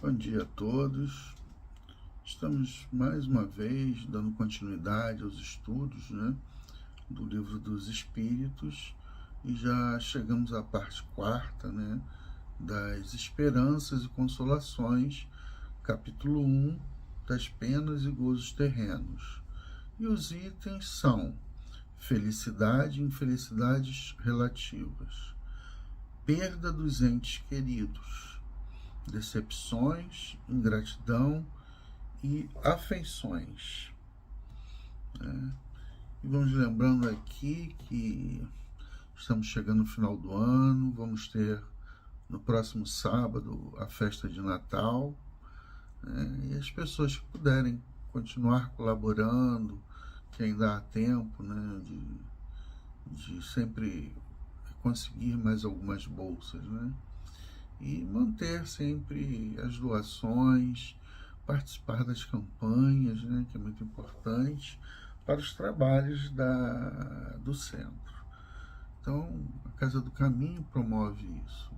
Bom dia a todos. Estamos mais uma vez dando continuidade aos estudos, do Livro dos Espíritos e já chegamos à parte quarta, das esperanças e consolações, capítulo 1, das penas e gozos terrenos. E os itens são felicidade e infelicidades relativas, perda dos entes queridos, decepções, ingratidão e afeições. E vamos lembrando aqui que estamos chegando no final do ano, vamos ter no próximo sábado a festa de Natal, e as pessoas que puderem continuar colaborando, que ainda há tempo, de sempre conseguir mais algumas bolsas, e manter sempre as doações, participar das campanhas, que é muito importante para os trabalhos do centro. Então, a Casa do Caminho promove isso.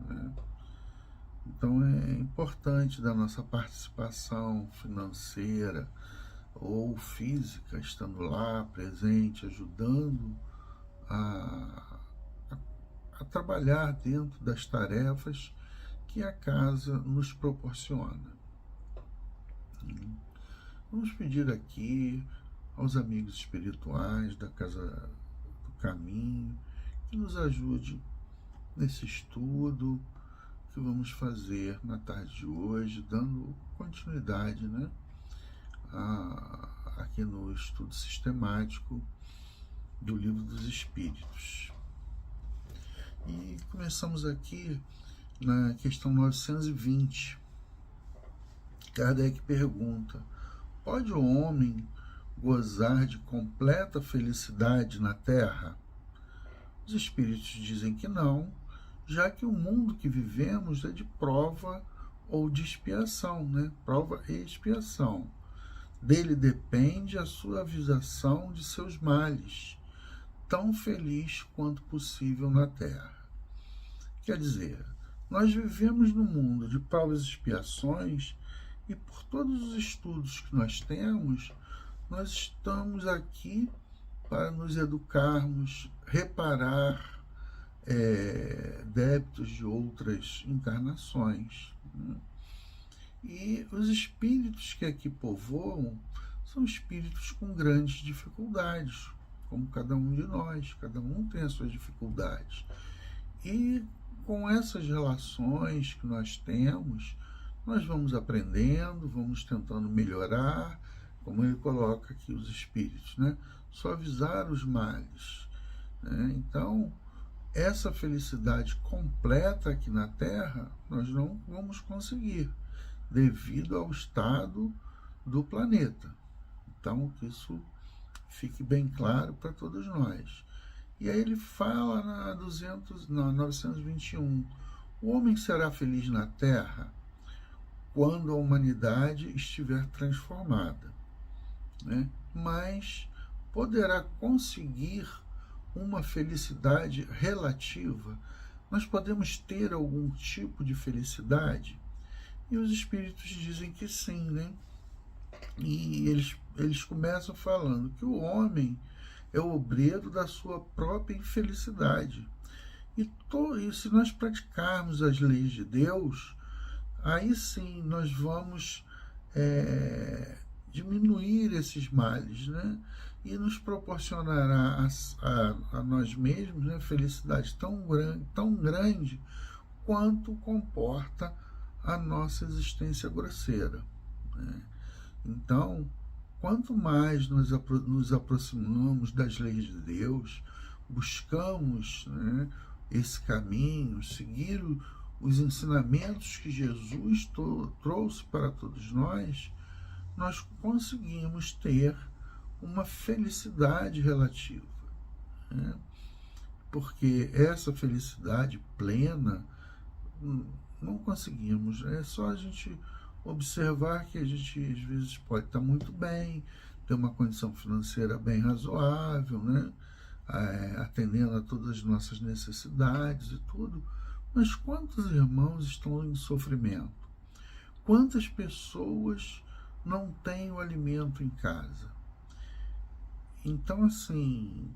Então, é importante da nossa participação financeira ou física, estando lá, presente, ajudando a trabalhar dentro das tarefas que a casa nos proporciona. Vamos pedir aqui aos amigos espirituais da Casa do Caminho que nos ajude nesse estudo que vamos fazer na tarde de hoje, dando continuidade, aqui no estudo sistemático do Livro dos Espíritos. E começamos aqui na questão 920. Kardec pergunta: pode o homem gozar de completa felicidade na Terra? Os espíritos dizem que não, já que o mundo que vivemos é de prova ou de expiação, prova e expiação. Dele depende a suavização de seus males, tão feliz quanto possível na Terra. Quer dizer, nós vivemos num mundo de provas e expiações, e por todos os estudos que nós temos, nós estamos aqui para nos educarmos, reparar débitos de outras encarnações. E os espíritos que aqui povoam são espíritos com grandes dificuldades, como cada um de nós, cada um tem as suas dificuldades. E com essas relações que nós temos, nós vamos aprendendo, vamos tentando melhorar, como ele coloca aqui os espíritos, suavizar os males. Então, essa felicidade completa aqui na Terra, nós não vamos conseguir, devido ao estado do planeta. Então, que isso fique bem claro para todos nós. E aí ele fala na 921, o homem será feliz na Terra quando a humanidade estiver transformada, mas poderá conseguir uma felicidade relativa. Nós podemos ter algum tipo de felicidade? E os espíritos dizem que sim, E eles começam falando que o homem é o obreiro da sua própria infelicidade. E se nós praticarmos as leis de Deus, aí sim nós vamos diminuir esses males, e nos proporcionará a nós mesmos, felicidade tão grande quanto comporta a nossa existência grosseira. Então, quanto mais nos aproximamos das leis de Deus, buscamos esse caminho, seguir os ensinamentos que Jesus trouxe para todos nós conseguimos ter uma felicidade relativa. Porque essa felicidade plena não conseguimos. É só a gente observar que a gente às vezes pode estar muito bem, ter uma condição financeira bem razoável, atendendo a todas as nossas necessidades e tudo, mas quantos irmãos estão em sofrimento? Quantas pessoas não têm o alimento em casa? Então, assim,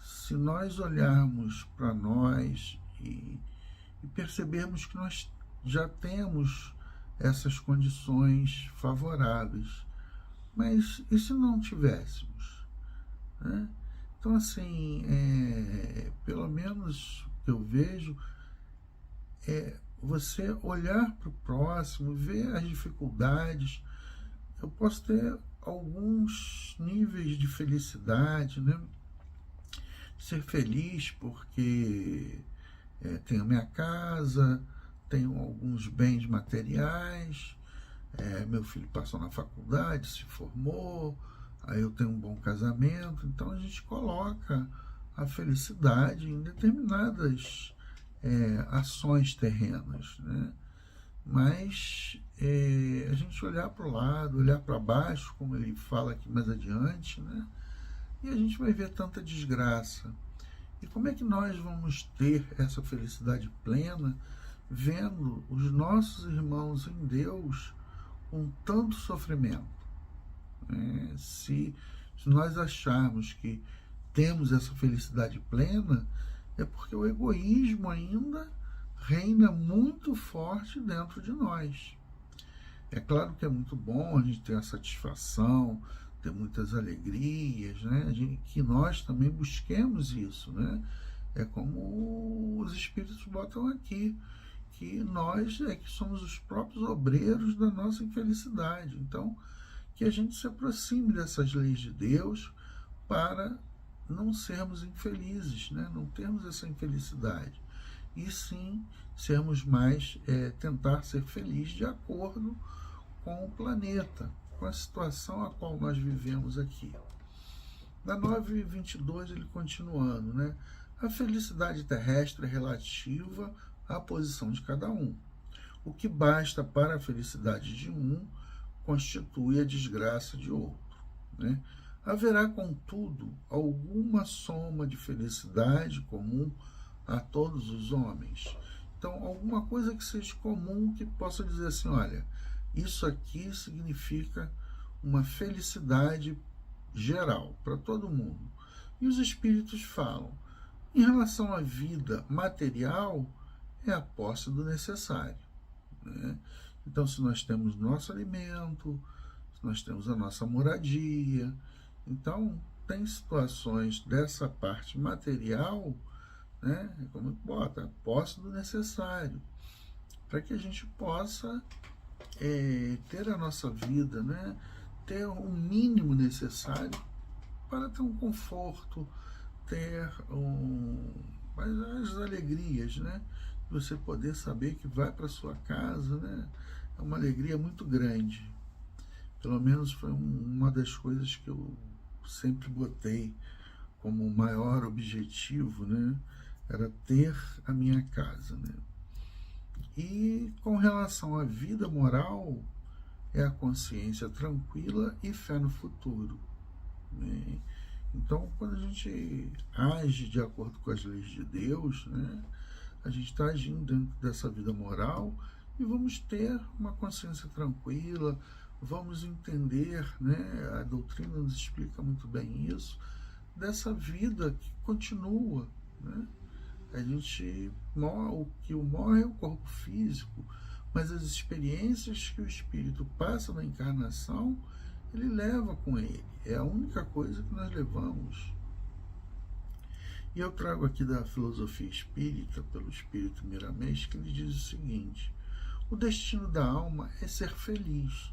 se nós olharmos para nós e percebermos que nós já temos essas condições favoráveis, mas e se não tivéssemos? Né? Então, assim, pelo menos o que eu vejo é você olhar para o próximo, ver as dificuldades. Eu posso ter alguns níveis de felicidade, né? Ser feliz porque tenho minha casa, tenho alguns bens materiais, meu filho passou na faculdade, se formou, aí eu tenho um bom casamento. Então a gente coloca a felicidade em determinadas ações terrenas, né? Mas a gente olhar para o lado, olhar para baixo, como ele fala aqui mais adiante, né? E a gente vai ver tanta desgraça. E como é que nós vamos ter essa felicidade plena vendo os nossos irmãos em Deus com tanto sofrimento? Se nós acharmos que temos essa felicidade plena, é porque o egoísmo ainda reina muito forte dentro de nós. É claro que é muito bom a gente ter a satisfação, ter muitas alegrias, né? Que nós também busquemos isso, né? É como os Espíritos botam aqui, que nós que somos os próprios obreiros da nossa infelicidade. Então, que a gente se aproxime dessas leis de Deus para não sermos infelizes, né? Não termos essa infelicidade. E sim, sermos mais, tentar ser felizes de acordo com o planeta, com a situação a qual nós vivemos aqui. Na 9:22 ele continuando, né? A felicidade terrestre é relativa à posição de cada um. O que basta para a felicidade de um constitui a desgraça de outro, né? Haverá, contudo, alguma soma de felicidade comum a todos os homens? Então, alguma coisa que seja comum, que possa dizer assim, olha, isso aqui significa uma felicidade geral, para todo mundo. E os Espíritos falam, em relação à vida material, é a posse do necessário, né? Então, se nós temos nosso alimento, se nós temos a nossa moradia, então tem situações dessa parte material, né, como bota, a posse do necessário, para que a gente possa ter a nossa vida, né, ter o mínimo necessário para ter um conforto, ter as alegrias, né, você poder saber que vai para sua casa, né, é uma alegria muito grande. Pelo menos foi uma das coisas que eu sempre botei como maior objetivo, né, era ter a minha casa, né? E com relação à vida moral, é a consciência tranquila e fé no futuro, né? Então, quando a gente age de acordo com as leis de Deus, né, a gente está agindo dentro dessa vida moral e vamos ter uma consciência tranquila, vamos entender, né, a doutrina nos explica muito bem isso, dessa vida que continua, né? A gente o que morre é o corpo físico, mas as experiências que o espírito passa na encarnação, ele leva com ele. É a única coisa que nós levamos. E eu trago aqui da filosofia espírita, pelo espírito Miramês, que ele diz o seguinte: o destino da alma é ser feliz,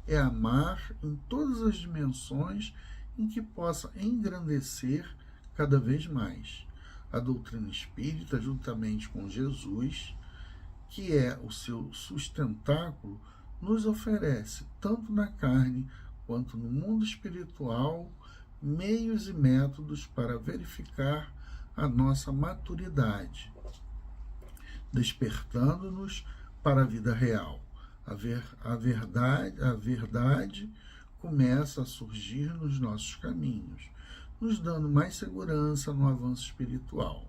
é amar em todas as dimensões em que possa engrandecer cada vez mais. A doutrina espírita, juntamente com Jesus, que é o seu sustentáculo, nos oferece, tanto na carne quanto no mundo espiritual, meios e métodos para verificar a nossa maturidade, despertando-nos para a vida real. A verdade começa a surgir nos nossos caminhos, nos dando mais segurança no avanço espiritual.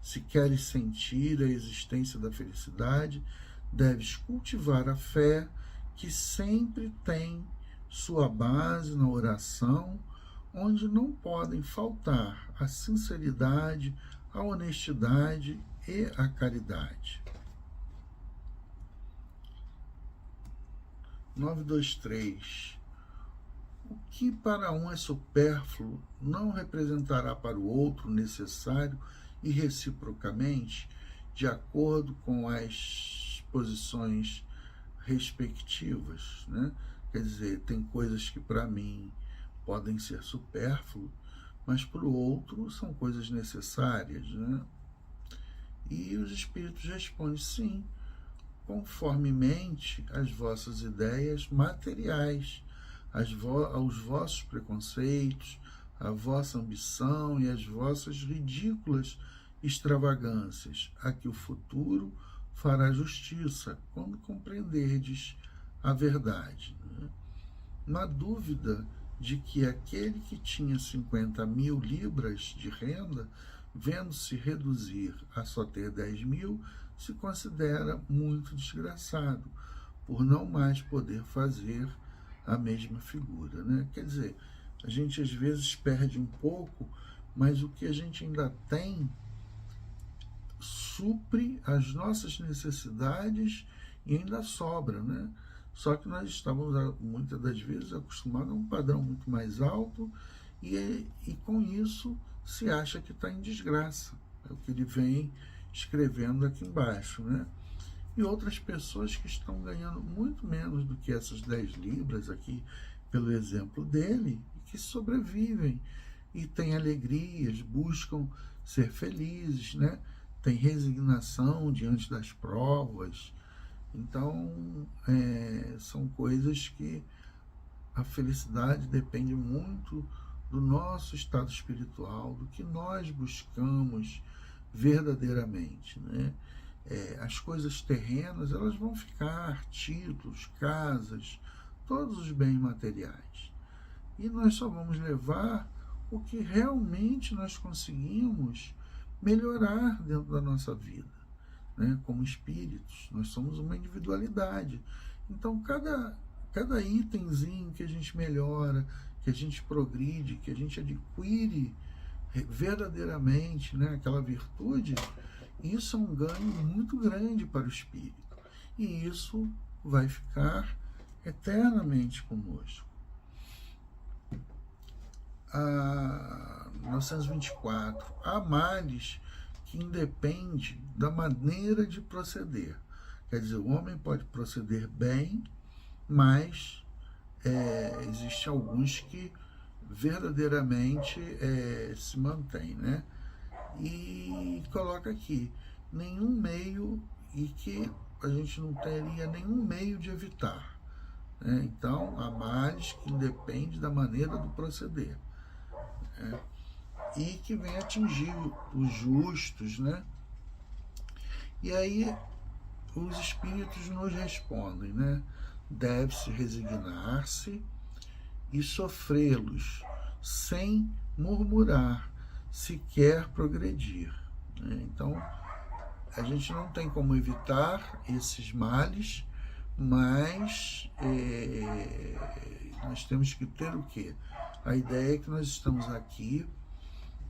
Se queres sentir a existência da felicidade, deves cultivar a fé, que sempre tem sua base na oração, onde não podem faltar a sinceridade, a honestidade e a caridade. 923. O que para um é supérfluo não representará para o outro necessário e reciprocamente, de acordo com as posições respectivas, né? Quer dizer, tem coisas que para mim podem ser supérfluas, mas para o outro são coisas necessárias, né? E os espíritos respondem sim, conformemente às vossas ideias materiais, aos vossos preconceitos, à vossa ambição e às vossas ridículas extravagâncias, a que o futuro fará justiça quando compreenderdes a verdade. Na dúvida de que aquele que tinha 50.000 libras de renda, vendo-se reduzir a só ter 10.000, se considera muito desgraçado, por não mais poder fazer a mesma figura, né? Quer dizer, a gente às vezes perde um pouco, mas o que a gente ainda tem supre as nossas necessidades e ainda sobra, né? Só que nós estamos, muitas das vezes, acostumados a um padrão muito mais alto e com isso se acha que está em desgraça. É o que ele vem escrevendo aqui embaixo, né? E outras pessoas que estão ganhando muito menos do que essas 10 libras aqui, pelo exemplo dele, que sobrevivem e têm alegrias, buscam ser felizes, né? Tem resignação diante das provas. Então, são coisas que a felicidade depende muito do nosso estado espiritual, do que nós buscamos verdadeiramente, né? As coisas terrenas, elas vão ficar, títulos, casas, todos os bens materiais. E nós só vamos levar o que realmente nós conseguimos melhorar dentro da nossa vida, né? Como espíritos, nós somos uma individualidade. Então, cada itemzinho que a gente melhora, que a gente progride, que a gente adquire verdadeiramente, né, aquela virtude, isso é um ganho muito grande para o espírito. E isso vai ficar eternamente conosco. 924. Há males que independem da maneira de proceder. Quer dizer, o homem pode proceder bem, mas existem alguns que verdadeiramente se mantêm, né? E coloca aqui, nenhum meio, e que a gente não teria nenhum meio de evitar, né? Então, há males que independem da maneira do proceder, né? E que vem atingir os justos, né? E aí os espíritos nos respondem, né? Deve-se resignar-se e sofrê-los sem murmurar, se quer progredir, né? Então, a gente não tem como evitar esses males, mas nós temos que ter o quê? A ideia é que nós estamos aqui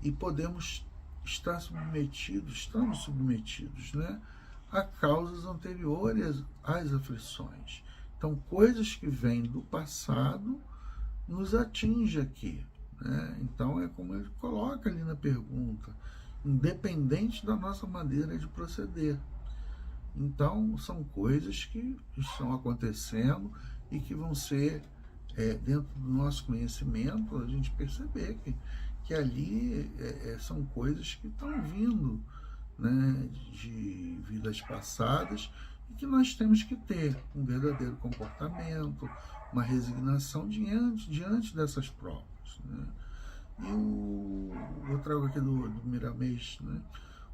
e podemos estar estamos submetidos, né, a causas anteriores às aflições. Então, coisas que vêm do passado nos atingem aqui, né? Então, é como ele coloca ali na pergunta, independente da nossa maneira de proceder. Então, são coisas que estão acontecendo e que vão ser, dentro do nosso conhecimento, a gente perceber que ali são coisas que estão vindo, né, de vidas passadas, e que nós temos que ter um verdadeiro comportamento, uma resignação diante dessas provas, né? E eu trago aqui do Miramês, né?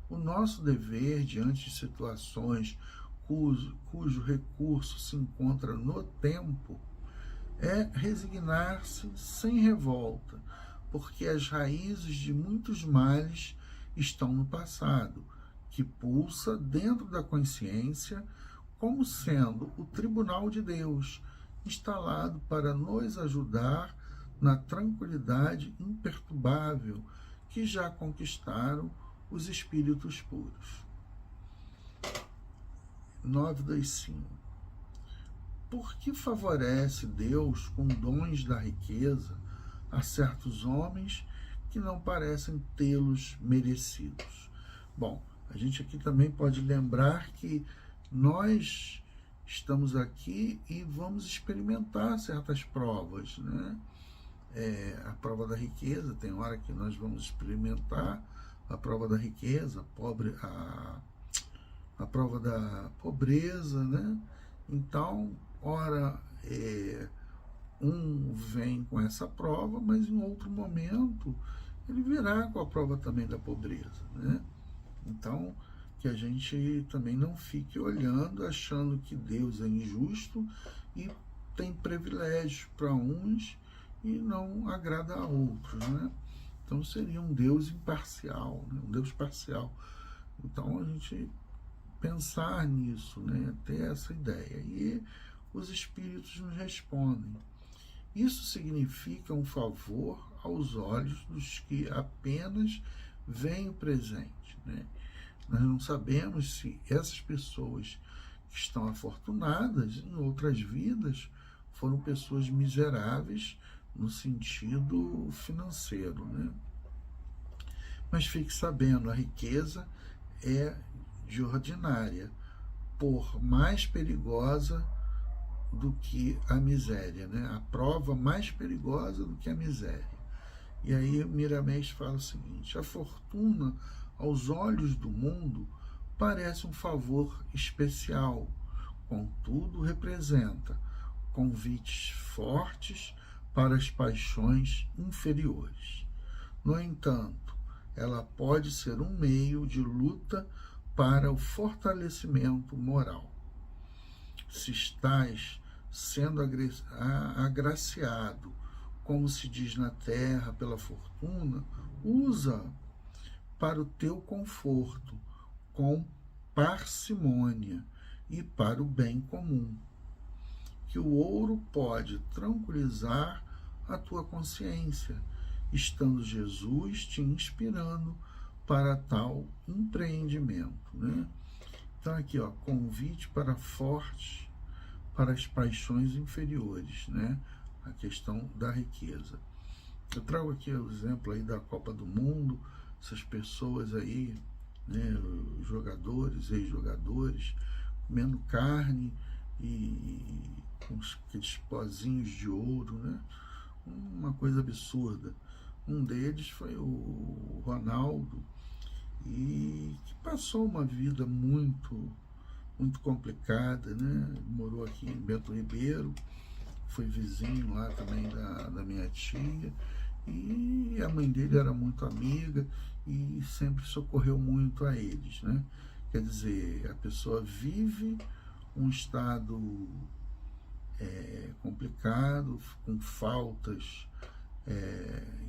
O nosso dever diante de situações cujo recurso se encontra no tempo é resignar-se sem revolta, porque as raízes de muitos males estão no passado, que pulsa dentro da consciência como sendo o tribunal de Deus, instalado para nos ajudar na tranquilidade imperturbável que já conquistaram os espíritos puros. 925. Por que favorece Deus com dons da riqueza a certos homens que não parecem tê-los merecidos? Bom, a gente aqui também pode lembrar que nós estamos aqui e vamos experimentar certas provas, né? A prova da riqueza, tem hora que nós vamos experimentar a prova da riqueza, a prova da pobreza, né? Então, ora, um vem com essa prova, mas em outro momento ele virá com a prova também da pobreza, né? Então, que a gente também não fique olhando, achando que Deus é injusto e tem privilégios para uns e não agrada a outros, né? Então seria um Deus imparcial, né? Um Deus parcial. Então a gente pensar nisso, né? Ter essa ideia. E os espíritos nos respondem. Isso significa um favor aos olhos dos que apenas veem o presente, né? Nós não sabemos se essas pessoas que estão afortunadas em outras vidas foram pessoas miseráveis no sentido financeiro, né? Mas fique sabendo, a riqueza é de ordinária, por mais perigosa do que a miséria, né? A prova mais perigosa do que a miséria. E aí Miramês fala o seguinte: a fortuna, aos olhos do mundo, parece um favor especial, contudo representa convites fortes para as paixões inferiores. No entanto, ela pode ser um meio de luta para o fortalecimento moral. Se estás sendo agraciado, como se diz na terra, pela fortuna, usa para o teu conforto, com parcimônia e para o bem comum. Que o ouro pode tranquilizar a tua consciência, estando Jesus te inspirando para tal empreendimento, né? Então aqui, ó, convite para fortes, para as paixões inferiores, né? A questão da riqueza. Eu trago aqui o exemplo aí da Copa do Mundo, essas pessoas aí, né, jogadores, ex-jogadores, comendo carne e com aqueles pozinhos de ouro, né? Uma coisa absurda. Um deles foi o Ronaldo, e que passou uma vida muito complicada, né? Morou aqui em Bento Ribeiro, foi vizinho lá também da minha tia, e a mãe dele era muito amiga e sempre socorreu muito a eles, né? Quer dizer, a pessoa vive um estado complicado, com faltas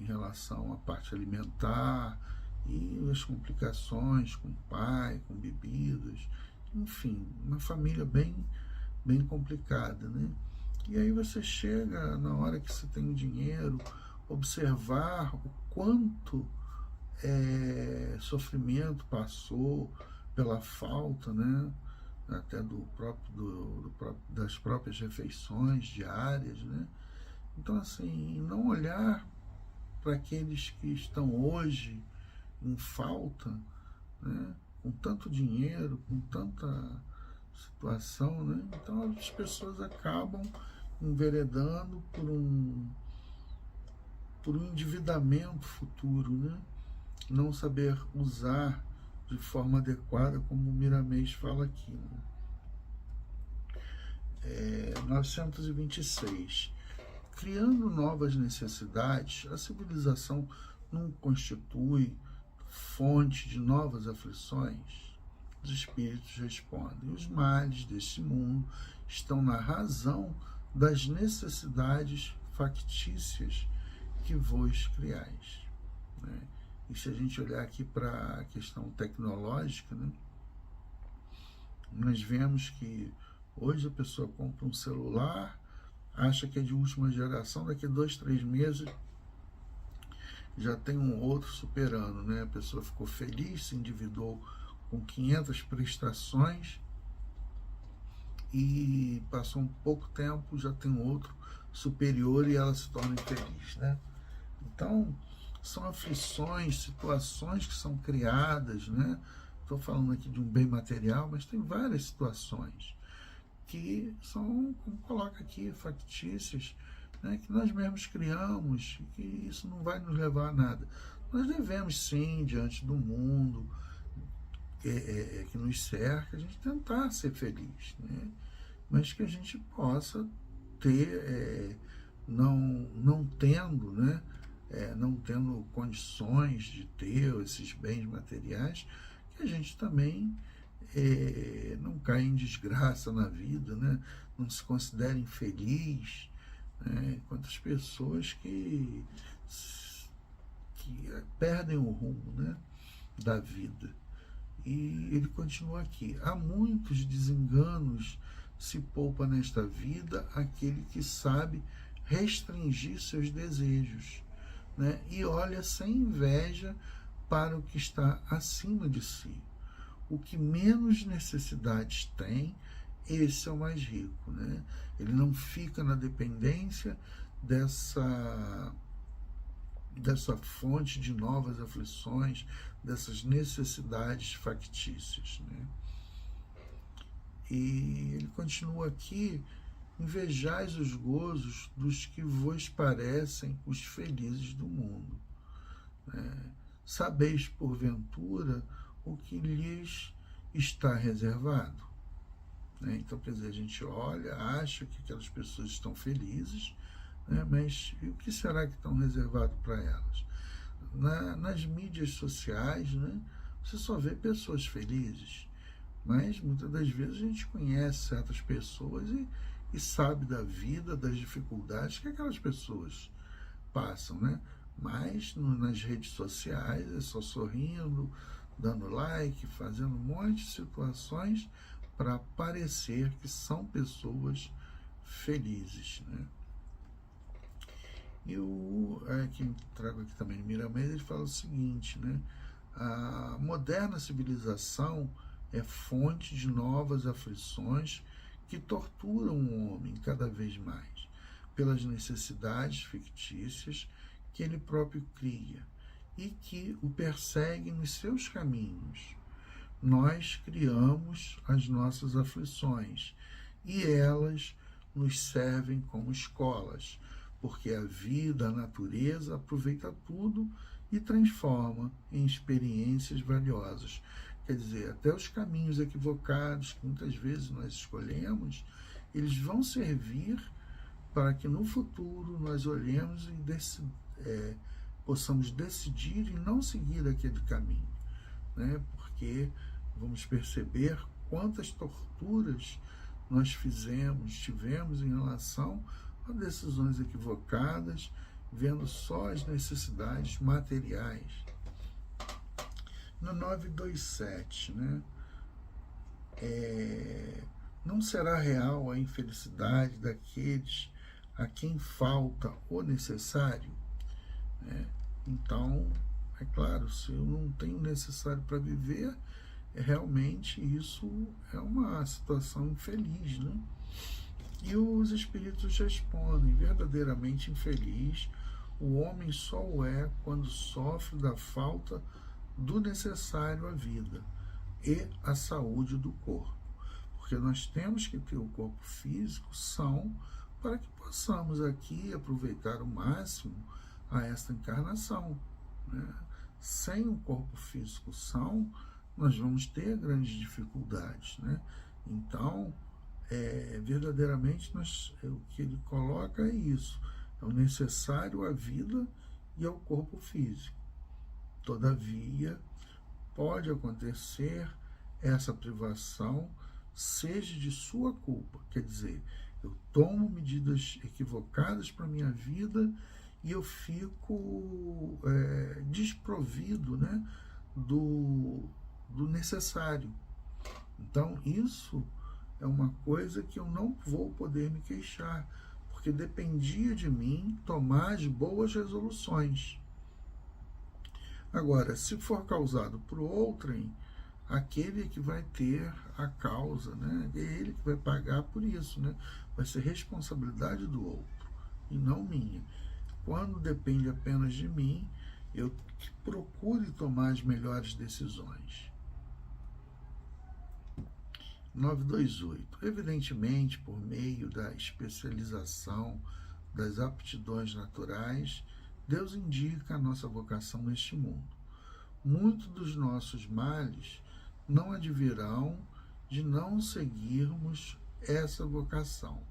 em relação à parte alimentar e as complicações com o pai, com bebidas, enfim, uma família bem complicada, né? E aí você chega na hora que você tem dinheiro, observar o quanto sofrimento passou pela falta, né? Até das próprias refeições diárias, né? Então, assim, não olhar para aqueles que estão hoje em falta, né? Com tanto dinheiro, com tanta situação, né? Então as pessoas acabam enveredando por um endividamento futuro, né? Não saber usar de forma adequada, como o Miramês fala aqui, né? 926. Criando novas necessidades, a civilização não constitui fonte de novas aflições? Os espíritos respondem: os males deste mundo estão na razão das necessidades factícias que vos criais, né? E se a gente olhar aqui para a questão tecnológica, né, Nós vemos que hoje a pessoa compra um celular, acha que é de última geração, daqui a 2, 3 meses já tem um outro superando, né? A pessoa ficou feliz, se endividou com 500 prestações e passou um pouco tempo, já tem um outro superior e ela se torna infeliz, né? Então, são aflições, situações que são criadas, né? Estou falando aqui de um bem material, mas tem várias situações que são, como coloca aqui, factícias, né? Que nós mesmos criamos, que isso não vai nos levar a nada. Nós devemos, sim, diante do mundo que nos cerca, a gente tentar ser feliz, né? Mas que a gente possa ter, não tendo, né? Não tendo condições de ter esses bens materiais, que a gente também não caia em desgraça na vida, né? Não se considere infeliz, né? Quantas pessoas que perdem o rumo, né, da vida. E ele continua aqui: há muitos desenganos se poupa nesta vida aquele que sabe restringir seus desejos, né? E olha sem inveja para o que está acima de si. O que menos necessidades tem, esse é o mais rico, né? Ele não fica na dependência dessa fonte de novas aflições, dessas necessidades factícias, né? E ele continua aqui: invejais os gozos dos que vos parecem os felizes do mundo, né? Sabeis, porventura, o que lhes está reservado, né? Então, quer dizer, a gente olha, acha que aquelas pessoas estão felizes, né? Mas e o que será que estão reservado para elas? Nas mídias sociais, né, você só vê pessoas felizes, mas muitas das vezes a gente conhece certas pessoas e sabe da vida, das dificuldades que aquelas pessoas passam, né? Mas nas redes sociais é só sorrindo, dando like, fazendo um monte de situações para parecer que são pessoas felizes, né? E quem trago aqui também, Miramês, ele fala o seguinte, né? A moderna civilização é fonte de novas aflições que torturam o homem cada vez mais, pelas necessidades fictícias que ele próprio cria e que o perseguem nos seus caminhos. Nós criamos as nossas aflições e elas nos servem como escolas, porque a vida, a natureza aproveita tudo e transforma em experiências valiosas. Quer dizer, até os caminhos equivocados que muitas vezes nós escolhemos, eles vão servir para que no futuro nós olhemos e possamos decidir em não seguir aquele caminho, né? Porque vamos perceber quantas torturas nós tivemos em relação a decisões equivocadas, vendo só as necessidades materiais. No 927, né? Não será real a infelicidade daqueles a quem falta o necessário, né? Então, é claro, se eu não tenho o necessário para viver, realmente isso é uma situação infeliz, né? E os espíritos respondem: verdadeiramente infeliz, o homem só o é quando sofre da falta do necessário à vida e à saúde do corpo. Porque nós temos que ter o corpo físico são para que possamos aqui aproveitar o máximo a esta encarnação, né? Sem o corpo físico são, nós vamos ter grandes dificuldades, né? Então, verdadeiramente, o que ele coloca é isso: é o necessário à vida e ao corpo físico. Todavia, pode acontecer essa privação, seja de sua culpa, quer dizer, eu tomo medidas equivocadas para a minha vida e eu fico desprovido, né, do necessário. Então, isso é uma coisa que eu não vou poder me queixar, porque dependia de mim tomar as boas resoluções. Agora, se for causado por outrem, aquele que vai ter a causa, né? É ele que vai pagar por isso, né? Vai ser responsabilidade do outro e não minha. Quando depende apenas de mim, eu procure tomar as melhores decisões. 928. Evidentemente, por meio da especialização das aptidões naturais, Deus indica a nossa vocação neste mundo. Muitos dos nossos males não advirão de não seguirmos essa vocação.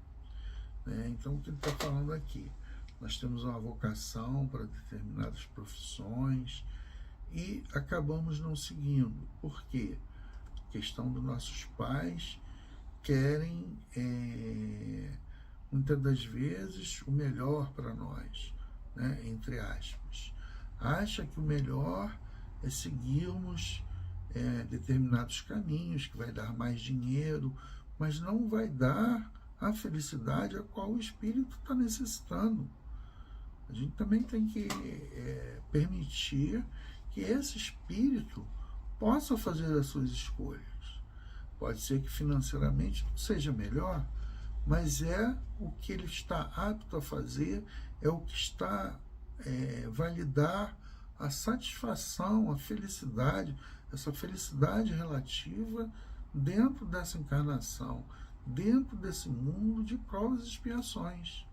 Então, o que ele está falando aqui? Nós temos uma vocação para determinadas profissões e acabamos não seguindo. Por quê? A questão dos nossos pais querem, muitas das vezes, o melhor para nós, né? Entre aspas. Acha que o melhor é seguirmos determinados caminhos, que vai dar mais dinheiro, mas não vai dar a felicidade a qual o espírito está necessitando. A gente também tem que permitir que esse espírito possa fazer as suas escolhas. Pode ser que financeiramente não seja melhor, mas é o que ele está apto a fazer, é o que vai lhe dar a satisfação, a felicidade, essa felicidade relativa dentro dessa encarnação, dentro desse mundo de provas e expiações.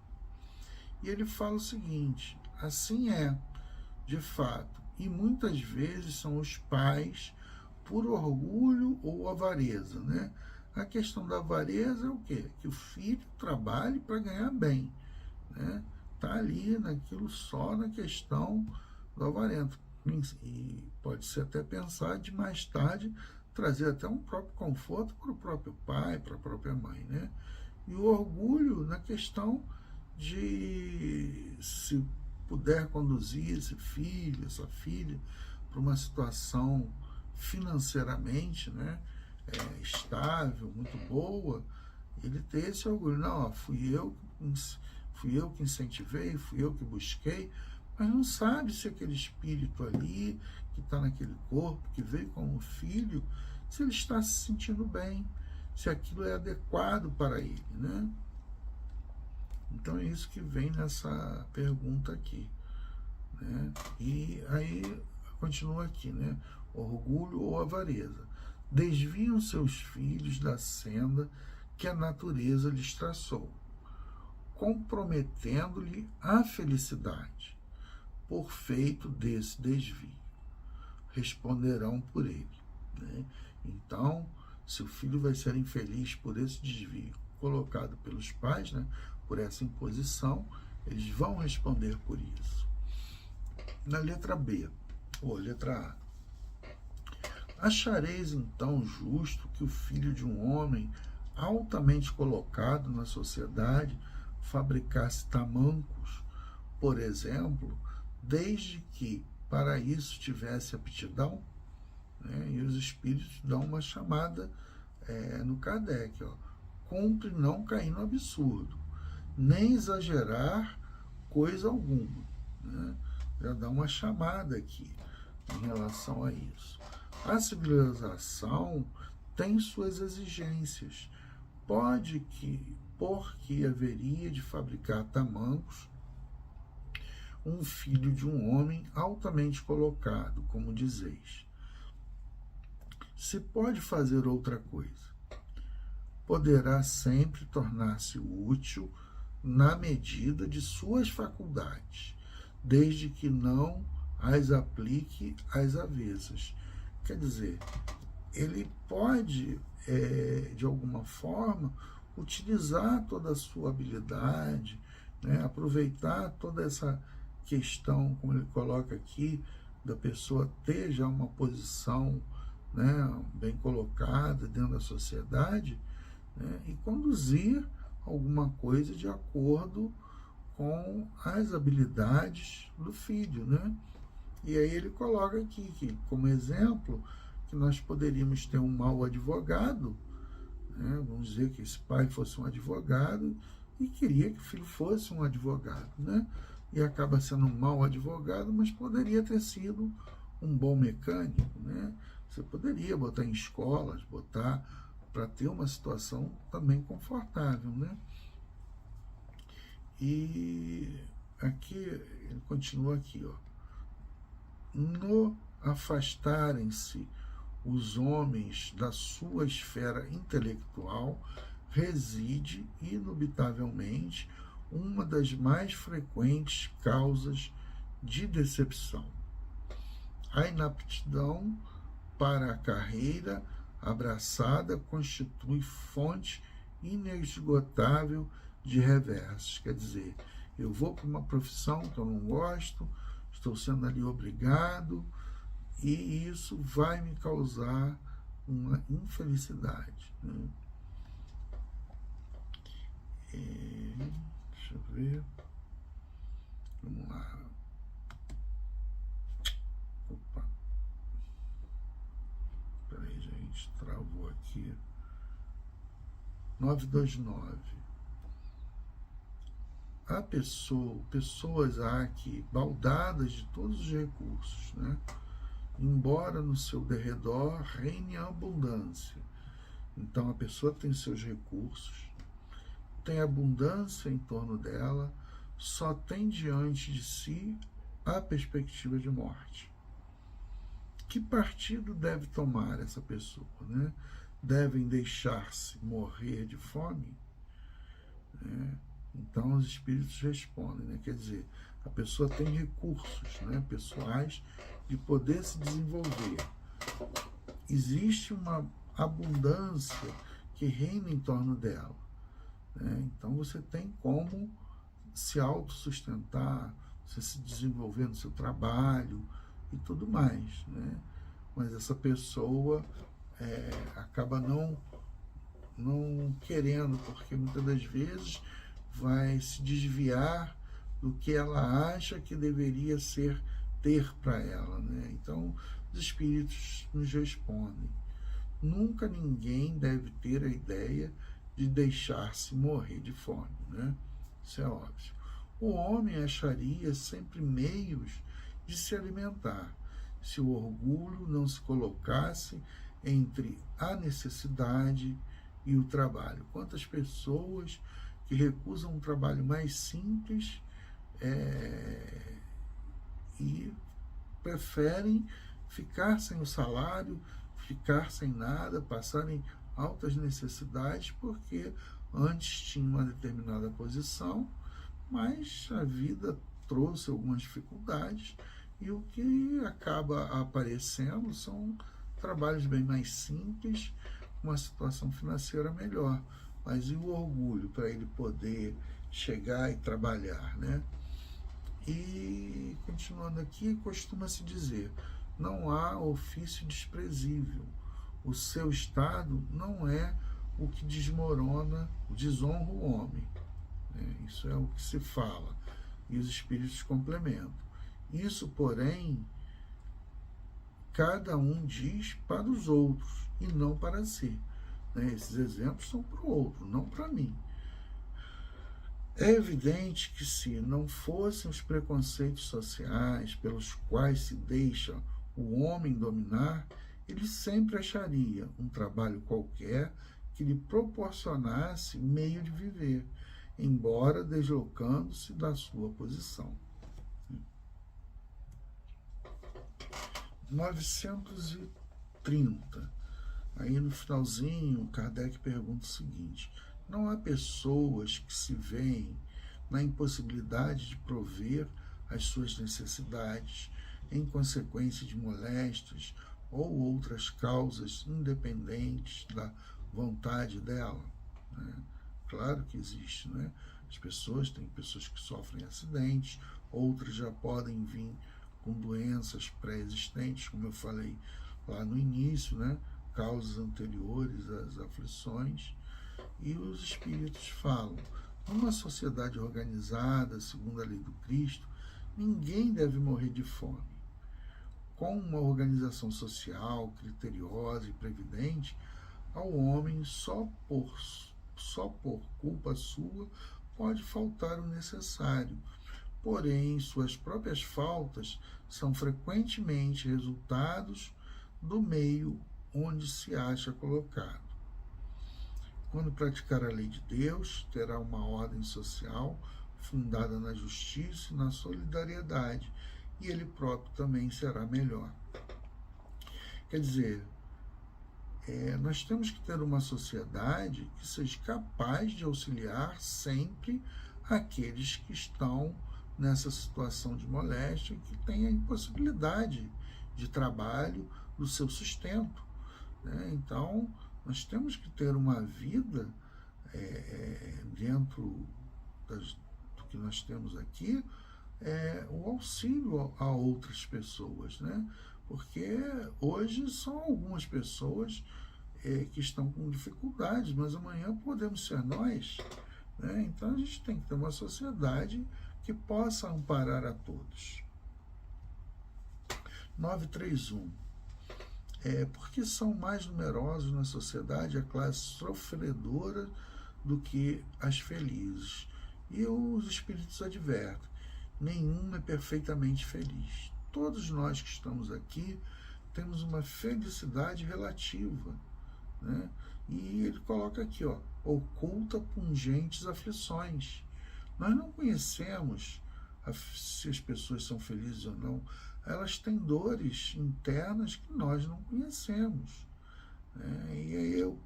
E ele fala o seguinte: assim é, de fato, e muitas vezes são os pais por orgulho ou avareza, né? A questão da avareza é o quê? Que o filho trabalhe para ganhar bem, né? Está ali naquilo, só na questão do avarento. E pode ser até pensar de mais tarde trazer até um próprio conforto para o próprio pai, para a própria mãe, né? E o orgulho na questão de, se puder conduzir esse filho, essa filha, para uma situação financeiramente, né, estável, muito boa, ele ter esse orgulho. Não, ó, fui eu que incentivei, fui eu que busquei, mas não sabe se aquele espírito ali, que está naquele corpo, que veio como filho, se ele está se sentindo bem, se aquilo é adequado para ele, né? Então é isso que vem nessa pergunta aqui, né? E aí continua aqui, né? Orgulho ou avareza desviam seus filhos da senda que a natureza lhes traçou, comprometendo-lhe a felicidade. Por feito desse desvio, responderão por ele, né? Então, se o filho vai ser infeliz por esse desvio colocado pelos pais, né, por essa imposição, eles vão responder por isso. Na letra B, ou letra A, achareis então justo que o filho de um homem altamente colocado na sociedade fabricasse tamancos, por exemplo, desde que para isso tivesse aptidão, né? E os espíritos dão uma chamada no Kardec, ó: cumpre não cair no absurdo, nem exagerar coisa alguma, né? Já dá uma chamada aqui em relação a isso. A civilização tem suas exigências, porque haveria de fabricar tamancos um filho de um homem altamente colocado, como dizeis. Se pode fazer outra coisa, poderá sempre tornar-se útil na medida de suas faculdades, desde que não as aplique às avessas. Quer dizer, ele pode, de alguma forma, utilizar toda a sua habilidade, né, aproveitar toda essa questão, como ele coloca aqui, da pessoa ter já uma posição, né, bem colocada dentro da sociedade, né, e conduzir alguma coisa de acordo com as habilidades do filho, né? E aí ele coloca aqui, que, como exemplo, que nós poderíamos ter um mau advogado, né? Vamos dizer que esse pai fosse um advogado e queria que o filho fosse um advogado, né? E acaba sendo um mau advogado, mas poderia ter sido um bom mecânico, né? Você poderia botar em escolas, botar para ter uma situação também confortável, né? E aqui, ele continua aqui, ó. No afastarem-se os homens da sua esfera intelectual, reside, inobitavelmente, uma das mais frequentes causas de decepção. A inaptidão para a carreira abraçada constitui fonte inesgotável de reversos. Quer dizer, eu vou para uma profissão que eu não gosto, estou sendo ali obrigado, e isso vai me causar uma infelicidade, né? Deixa eu ver. Vamos lá. Opa. Peraí, gente. Travou aqui. 929. Há pessoas aqui baldadas de todos os recursos, né? Embora no seu derredor reine a abundância. Então a pessoa tem seus recursos, tem abundância em torno dela, só tem diante de si a perspectiva de morte. Que partido deve tomar essa pessoa, né? Devem deixar-se morrer de fome? Né? Então os espíritos respondem, né? Quer dizer, a pessoa tem recursos, né, pessoais de poder se desenvolver. Existe uma abundância que reina em torno dela, né? Então você tem como se autossustentar, você se desenvolver no seu trabalho e tudo mais, né? Mas essa pessoa acaba não querendo, porque muitas das vezes vai se desviar do que ela acha que deveria ter para ela, né? Então os espíritos nos respondem: nunca ninguém deve ter a ideia de deixar-se morrer de fome, né? Isso é óbvio. O homem acharia sempre meios de se alimentar, se o orgulho não se colocasse entre a necessidade e o trabalho. Quantas pessoas que recusam um trabalho mais simples e preferem ficar sem o salário, ficar sem nada, passarem altas necessidades, porque antes tinha uma determinada posição, mas a vida trouxe algumas dificuldades e o que acaba aparecendo são trabalhos bem mais simples, uma situação financeira melhor. Mas e o orgulho para ele poder chegar e trabalhar, né? E, continuando aqui, costuma-se dizer: não há ofício desprezível. O seu estado não é o que desonra o homem. Isso é o que se fala. E os espíritos complementam. Isso, porém, cada um diz para os outros e não para si. Esses exemplos são para o outro, não para mim. É evidente que se não fossem os preconceitos sociais pelos quais se deixa o homem dominar, ele sempre acharia um trabalho qualquer que lhe proporcionasse meio de viver, embora deslocando-se da sua posição. 930. Aí no finalzinho, Kardec pergunta o seguinte: não há pessoas que se veem na impossibilidade de prover as suas necessidades em consequência de moléstias ou outras causas independentes da vontade dela? Claro que existe, né? Tem pessoas que sofrem acidentes, outras já podem vir com doenças pré-existentes, como eu falei lá no início, né? Causas anteriores às aflições. E os espíritos falam: numa sociedade organizada, segundo a lei do Cristo, ninguém deve morrer de fome. com uma organização social criteriosa e previdente, ao homem só por culpa sua pode faltar o necessário. Porém, suas próprias faltas são frequentemente resultados do meio onde se acha colocado. Quando praticar a lei de Deus, terá uma ordem social fundada na justiça e na solidariedade, e ele próprio também será melhor. Quer dizer, nós temos que ter uma sociedade que seja capaz de auxiliar sempre aqueles que estão nessa situação de moléstia, que tem a impossibilidade de trabalho, do seu sustento, né? Então, nós temos que ter uma vida dentro do que nós temos aqui, o auxílio a outras pessoas, né? Porque hoje são algumas pessoas que estão com dificuldades, mas amanhã podemos ser nós, né? Então a gente tem que ter uma sociedade que possa amparar a todos. 931. Porque são mais numerosos na sociedade a classe sofredora do que as felizes. E os espíritos advertem: nenhum é perfeitamente feliz. Todos nós que estamos aqui temos uma felicidade relativa, né? E ele coloca aqui, oculta pungentes aflições. Nós não conhecemos se as pessoas são felizes ou não. Elas têm dores internas que nós não conhecemos, né? E aí eu,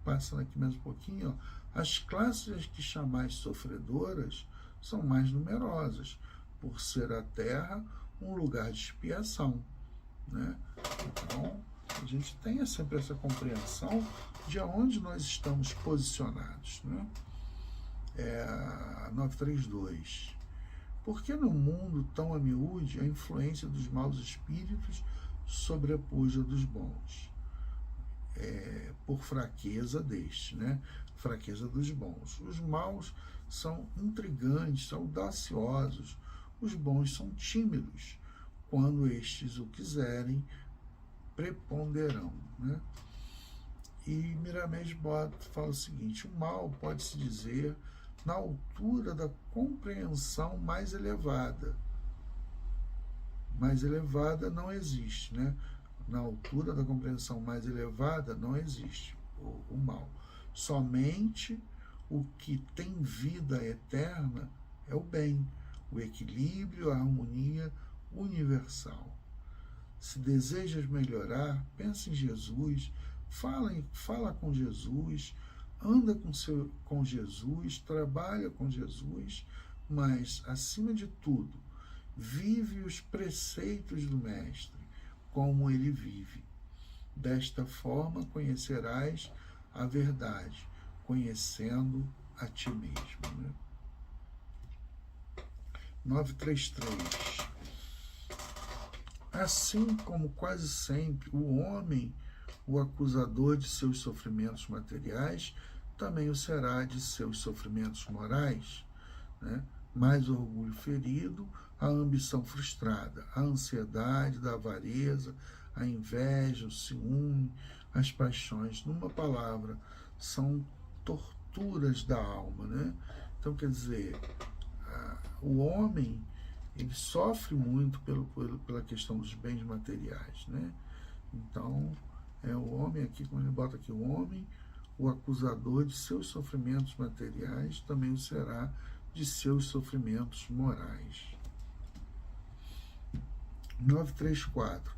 passando aqui mais um pouquinho, as classes que chamais sofredoras são mais numerosas, por ser a Terra um lugar de expiação, né? Então, a gente tenha sempre essa compreensão de onde nós estamos posicionados, né? 932. Porque no mundo tão a miúde a influência dos maus espíritos sobrepuja dos bons? Por fraqueza deste, né? Fraqueza dos bons. Os maus são intrigantes, audaciosos. Os bons são tímidos. Quando estes o quiserem, preponderão, né? E Miramês fala o seguinte: o mal pode-se dizer na altura da compreensão mais elevada. Mais elevada não existe, né? Na altura da compreensão mais elevada não existe o mal. Somente o que tem vida eterna é o bem, o equilíbrio, a harmonia universal. Se desejas melhorar, pensa em Jesus, fala com Jesus, anda com Jesus, trabalha com Jesus, mas, acima de tudo, vive os preceitos do Mestre, como ele vive. Desta forma conhecerás a verdade, conhecendo a ti mesmo, né? 933. Assim como quase sempre o homem, o acusador de seus sofrimentos materiais, também o será de seus sofrimentos morais, né? Mais o orgulho ferido, a ambição frustrada, a ansiedade da avareza, a inveja, o ciúme, as paixões. Numa palavra, são torturas da alma, né? Então, quer dizer, o homem, ele sofre muito pela questão dos bens materiais, né? Então, o homem aqui, como ele bota aqui, o homem, o acusador de seus sofrimentos materiais, também o será de seus sofrimentos morais. 934.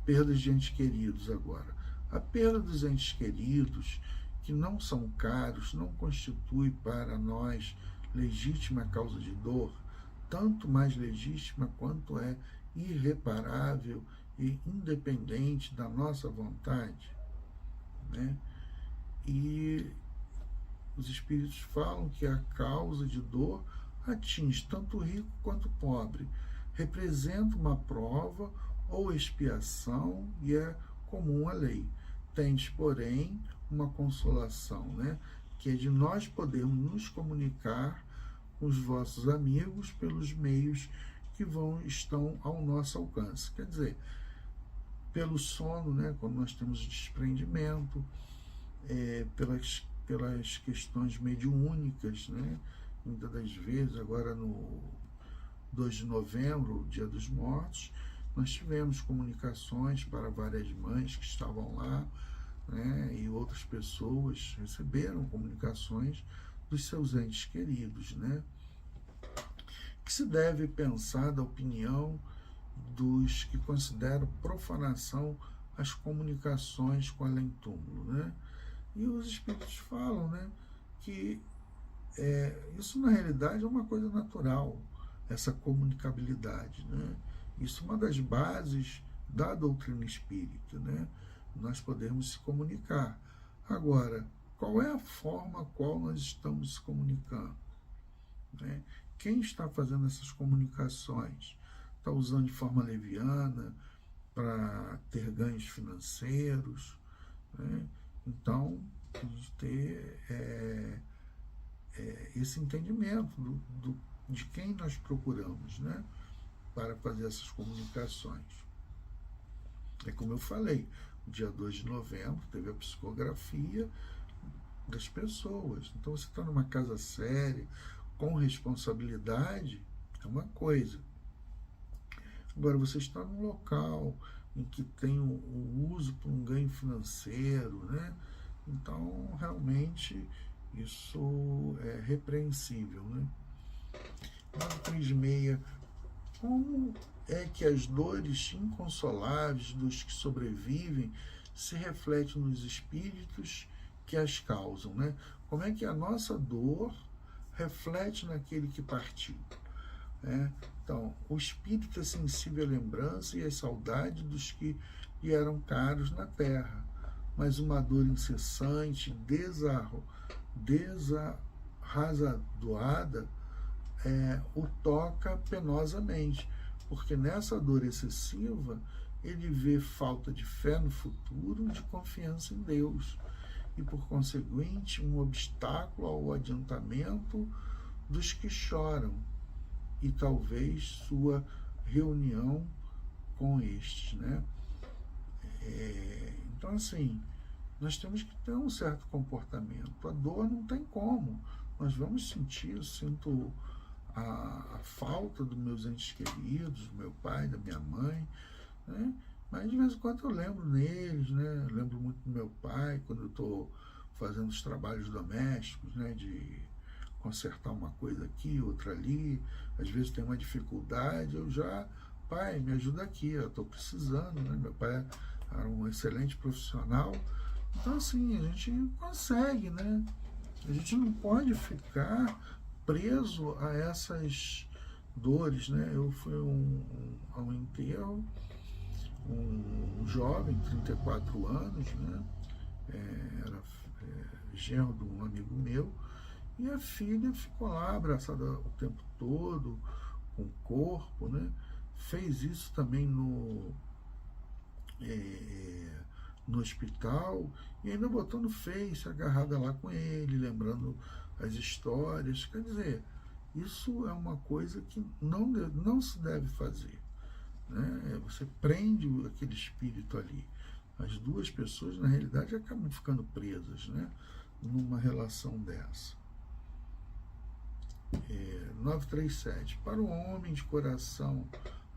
Perdas de entes queridos agora. A perda dos entes queridos, que não são caros, não constitui para nós legítima causa de dor, tanto mais legítima quanto é irreparável e independente da nossa vontade, né? E os espíritos falam que a causa de dor atinge tanto o rico quanto o pobre, representa uma prova ou expiação e é comum à lei. Tendes, porém, uma consolação, né? Que é de nós podermos nos comunicar com os vossos amigos pelos meios que estão ao nosso alcance. Quer dizer, pelo sono, né, quando nós temos desprendimento, pelas questões mediúnicas, né, muitas das vezes. Agora no 2 de novembro, Dia dos Mortos, nós tivemos comunicações para várias mães que estavam lá, né, e outras pessoas receberam comunicações dos seus entes queridos, né, que se deve pensar da opinião dos que consideram profanação as comunicações com além-túmulo, né? E os espíritos falam, né, que isso na realidade é uma coisa natural, essa comunicabilidade, né? Isso é uma das bases da doutrina espírita, né? Nós podemos se comunicar. Agora, qual é a forma a qual nós estamos se comunicando, né? Quem está fazendo essas comunicações? Está usando de forma leviana para ter ganhos financeiros, né? Então, a gente ter esse entendimento de quem nós procuramos, né, para fazer essas comunicações. É como eu falei, no dia 2 de novembro teve a psicografia das pessoas. Então, você está numa casa séria, com responsabilidade, é uma coisa. Agora, você está num local em que tem o uso para um ganho financeiro, né? Então, realmente, isso é repreensível, né? 936. Como é que as dores inconsoláveis dos que sobrevivem se refletem nos espíritos que as causam, né? Como é que a nossa dor reflete naquele que partiu, né? Então, o espírito é sensível à lembrança e à saudade dos que lhe eram caros na terra, mas uma dor incessante, desarrazoada, o toca penosamente, porque nessa dor excessiva ele vê falta de fé no futuro, de confiança em Deus, e por conseguinte um obstáculo ao adiantamento dos que choram, e talvez sua reunião com estes, né? Então, assim, nós temos que ter um certo comportamento. A dor não tem como. Nós vamos sentir, eu sinto a falta dos meus entes queridos, do meu pai, da minha mãe, né? Mas de vez em quando eu lembro neles, né? Eu lembro muito do meu pai, quando eu estou fazendo os trabalhos domésticos, né? De consertar uma coisa aqui, outra ali. Às vezes tem uma dificuldade, eu já, pai, me ajuda aqui, eu estou precisando, né? Meu pai era um excelente profissional. Então, assim, a gente consegue, né? A gente não pode ficar preso a essas dores, né? Eu fui ao enterro, um jovem, 34 anos, né? Era genro de um amigo meu, e a filha ficou lá abraçada o tempo todo, com o corpo, né? Fez isso também no hospital, e ainda botou no Face, agarrada lá com ele, lembrando as histórias. Quer dizer, isso é uma coisa que não se deve fazer, né? Você prende aquele espírito ali. As duas pessoas, na realidade, acabam ficando presas, né, numa relação dessa. 937. Para o homem de coração,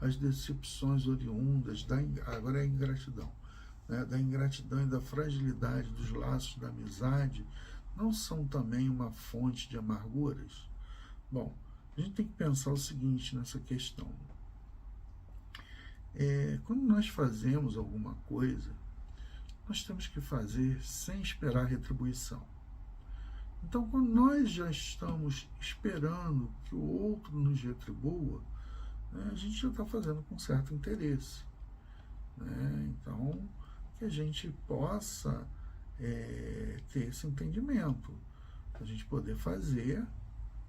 as decepções oriundas agora é a ingratidão, né, da ingratidão e da fragilidade dos laços da amizade não são também uma fonte de amarguras? Bom, a gente tem que pensar o seguinte nessa questão. Quando nós fazemos alguma coisa, nós temos que fazer sem esperar retribuição. Então, quando nós já estamos esperando que o outro nos retribua, né, a gente já está fazendo com certo interesse, né? Então, que a gente possa ter esse entendimento, a gente poder fazer.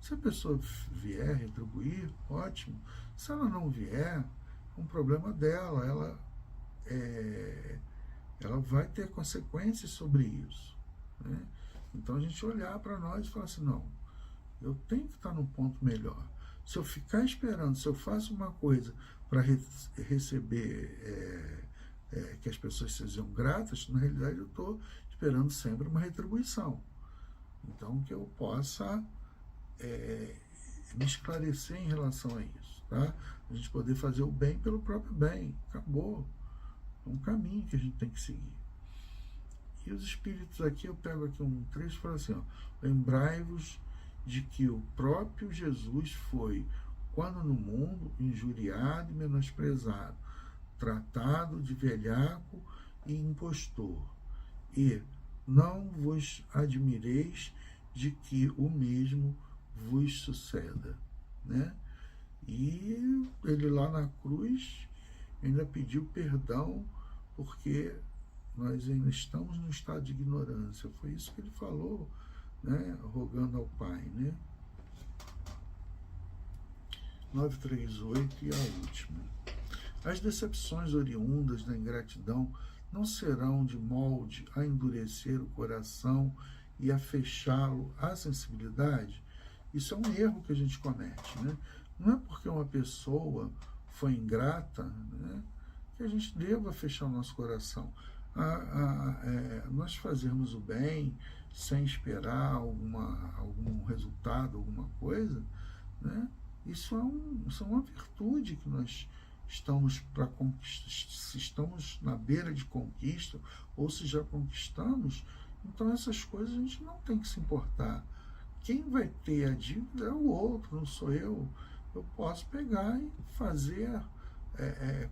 Se a pessoa vier retribuir, ótimo. Se ela não vier, é um problema dela, ela vai ter consequências sobre isso, né? Então a gente olhar para nós e falar assim, não, eu tenho que estar num ponto melhor. Se eu ficar esperando, se eu faço uma coisa para receber que as pessoas sejam gratas, na realidade eu estou esperando sempre uma retribuição. Então, que eu possa me esclarecer em relação a isso, tá? A gente poder fazer o bem pelo próprio bem, acabou. É um caminho que a gente tem que seguir. E os espíritos aqui, eu pego aqui um trecho e falo assim, ó, lembrai-vos de que o próprio Jesus foi, quando no mundo, injuriado e menosprezado, tratado de velhaco e impostor, e não vos admireis de que o mesmo vos suceda, né? E ele lá na cruz ainda pediu perdão porque nós ainda estamos no estado de ignorância. Foi isso que ele falou, né? Rogando ao Pai, né? 938 e a última. As decepções oriundas da ingratidão não serão de molde a endurecer o coração e a fechá-lo à sensibilidade? Isso é um erro que a gente comete, né? Não é porque uma pessoa foi ingrata, né, que a gente deva fechar o nosso coração. Nós fazermos o bem sem esperar algum resultado, alguma coisa, né, isso é uma virtude que nós estamos para conquistar. Se estamos na beira de conquista, ou se já conquistamos, então essas coisas a gente não tem que se importar. Quem vai ter a dívida é o outro, não sou eu. Eu posso pegar e fazer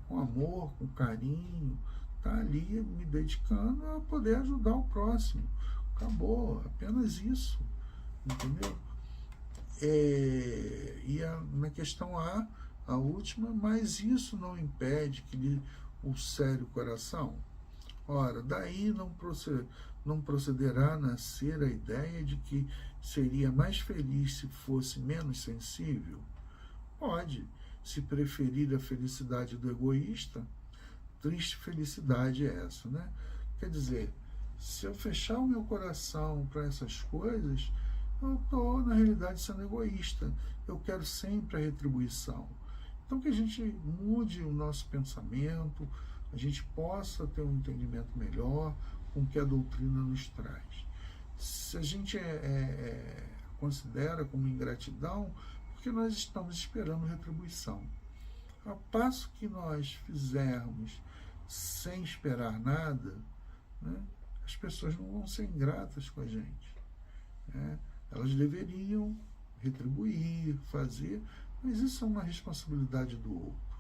com amor, com carinho, tá ali me dedicando a poder ajudar o próximo. Acabou, apenas isso, entendeu? Na questão a última, mas isso não impede que lhe ulcere o coração. Ora, daí não procederá a nascer a ideia de que seria mais feliz se fosse menos sensível? Pode, se preferir a felicidade do egoísta, triste felicidade é essa, né? Quer dizer, se eu fechar o meu coração para essas coisas, eu estou, na realidade, sendo egoísta. Eu quero sempre a retribuição. Então, que a gente mude o nosso pensamento, a gente possa ter um entendimento melhor com o que a doutrina nos traz. Se a gente considera como ingratidão, porque nós estamos esperando retribuição. Ao passo que nós fizermos sem esperar nada, né, as pessoas não vão ser ingratas com a gente, né? Elas deveriam retribuir, fazer, mas isso é uma responsabilidade do outro.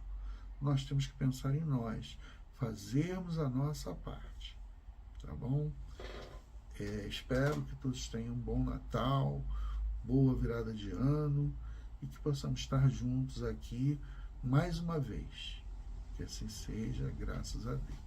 Nós temos que pensar em nós, fazermos a nossa parte, tá bom? Espero que todos tenham um bom Natal, boa virada de ano, e que possamos estar juntos aqui mais uma vez. Que assim seja, graças a Deus.